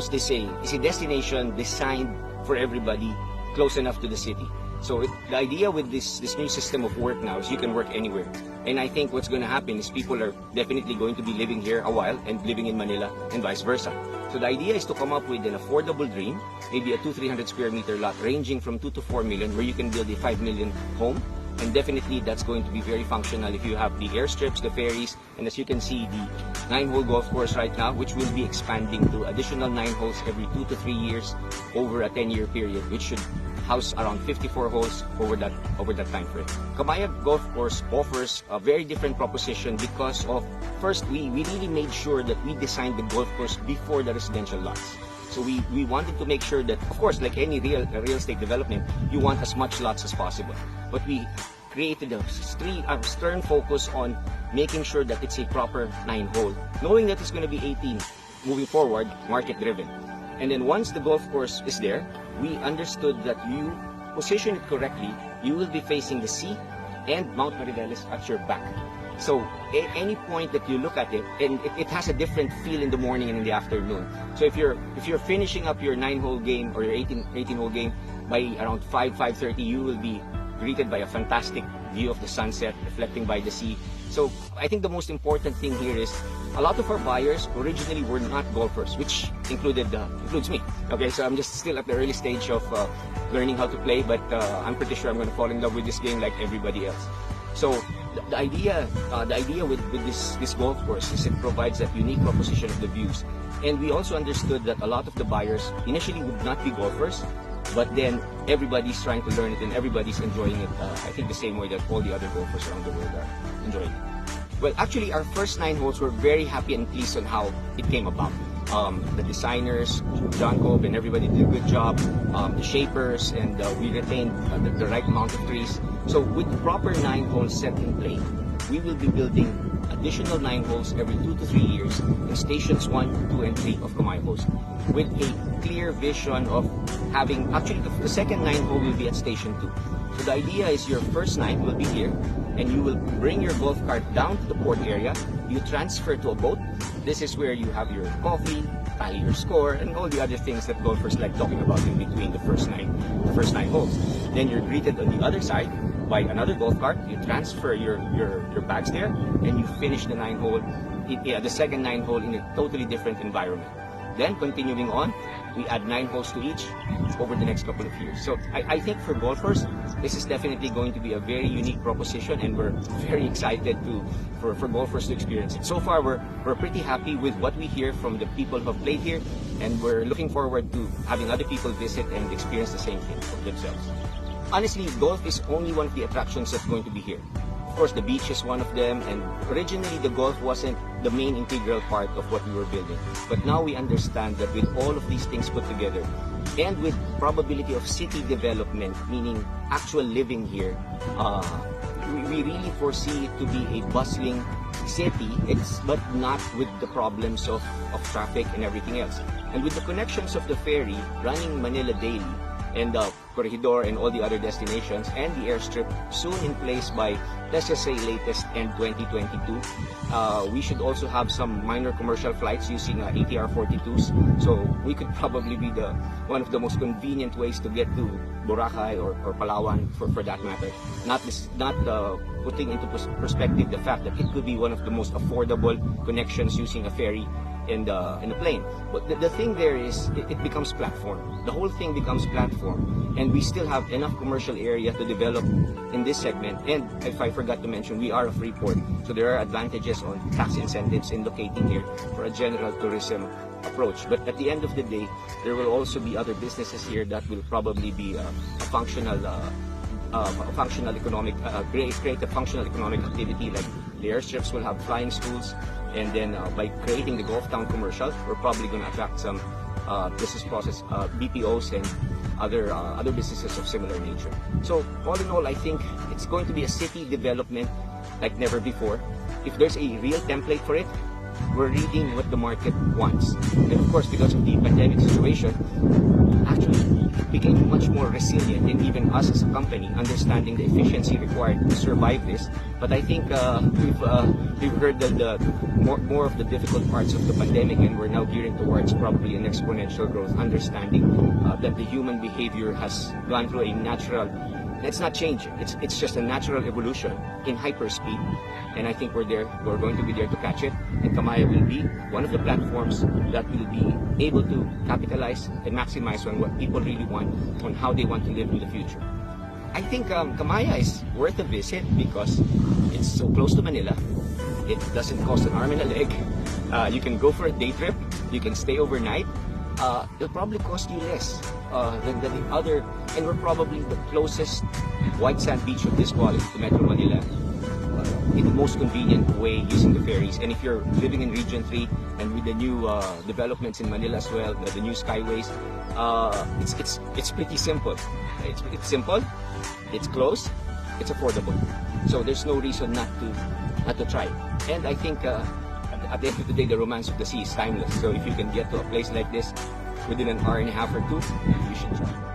Coast is a destination designed for everybody, close enough to the city. So the idea with this new system of work now is you can work anywhere. And I think what's going to happen is people are definitely going to be living here a while and living in Manila and vice versa. So the idea is to come up with an affordable dream, maybe a 200-300 square meter lot ranging from 2 to 4 million, where you can build a 5 million home. And definitely that's going to be very functional if you have the airstrips, the ferries, and as you can see, the 9-hole golf course right now, which will be expanding to additional 9 holes every 2 to 3 years over a 10-year period, which should house around 54 holes over that time frame. Camaya Golf Course offers a very different proposition because of, first, we really made sure that we designed the golf course before the residential lots. So we wanted to make sure that, of course, like any real estate development, you want as much lots as possible. But we created a stern focus on making sure that it's a proper 9-hole, knowing that it's going to be 18 moving forward, market-driven. And then once the golf course is there, we understood that you position it correctly, you will be facing the sea and Mount Mariveles at your back. So at any point that you look at it, and it has a different feel in the morning and in the afternoon. So if you're finishing up your 9-hole game or your 18-hole game by around 5:30, you will be greeted by a fantastic view of the sunset reflecting by the sea. So I think the most important thing here is a lot of our buyers originally were not golfers, which includes me. Okay, so I'm just still at the early stage of learning how to play, but I'm pretty sure I'm going to fall in love with this game like everybody else. So the idea with this golf course is it provides that unique proposition of the views. And we also understood that a lot of the buyers initially would not be golfers, but then everybody's trying to learn it and everybody's enjoying it, I think the same way that all the other golfers around the world are enjoying it. Well, actually, our first 9 holes were very happy and pleased on how it came about. The designers, John Cove and everybody did a good job, the shapers, and we retained the right amount of trees. So with the proper 9 holes set in play, we will be building additional 9 holes every 2 to 3 years in stations 1, 2, and 3 of Camaya Coast, with a clear vision of having, actually the second 9 hole will be at station 2. So the idea is your first 9 will be here, and you will bring your golf cart down to the port area, you transfer to a boat. This is where you have your coffee, tally your score, and all the other things that golfers like talking about in between the first nine holes. Then you're greeted on the other side by another golf cart. You transfer your bags there, and you finish the the second 9 hole in a totally different environment. Then continuing on, we add 9 holes to each over the next couple of years. So I think for golfers, this is definitely going to be a very unique proposition, and we're very excited for golfers to experience it. So far, we're pretty happy with what we hear from the people who have played here, and we're looking forward to having other people visit and experience the same thing for themselves. Honestly, golf is only one of the attractions that's going to be here. Of course, the beach is one of them, and originally the golf wasn't the main integral part of what we were building. But now we understand that with all of these things put together, and with probability of city development, meaning actual living here, we really foresee it to be a bustling city, but not with the problems of traffic and everything else. And with the connections of the ferry running Manila daily, and the Corregidor and all the other destinations, and the airstrip soon in place by, let's just say, latest end 2022. We should also have some minor commercial flights using ATR 42s. So we could probably be one of the most convenient ways to get to Boracay or Palawan for that matter. Not putting into perspective the fact that it could be one of the most affordable connections using a ferry in the plane. But the thing there is, it becomes platform. The whole thing becomes platform, and we still have enough commercial area to develop in this segment. And if I forgot to mention, we are a free port, so there are advantages on tax incentives in locating here for a general tourism approach. But at the end of the day, there will also be other businesses here that will probably be a functional economic, create a functional economic activity. Like the airstrips will have flying schools, and then by creating the Golf Town commercial, we're probably going to attract some business process, BPOs and other businesses of similar nature. So all in all, I think it's going to be a city development like never before. If there's a real template for it, we're reading what the market wants. And of course, because of the pandemic situation, actually became much more resilient, and even us as a company understanding the efficiency required to survive this. But I think we've heard the more of the difficult parts of the pandemic, and we're now gearing towards probably an exponential growth, understanding that the human behavior has gone through a natural, it's not change, it's just a natural evolution in hyperspeed, and I think we're going to be there to catch it, and Camaya will be one of the platforms that will be able to capitalize and maximize on what people really want, on how they want to live in the future. I think Camaya is worth a visit because it's so close to Manila. It doesn't cost an arm and a leg. You can go for a day trip, you can stay overnight. It'll probably cost you less than the other, and we're probably the closest white sand beach of this quality to Metro Manila in the most convenient way, using the ferries. And if you're living in Region 3 and with the new developments in Manila as well, the new skyways, it's pretty simple. It's simple, it's close, it's affordable. So there's no reason not to try. And I think at the end of the day, the romance of the sea is timeless. So if you can get to a place like this within an hour and a half or two, you should try.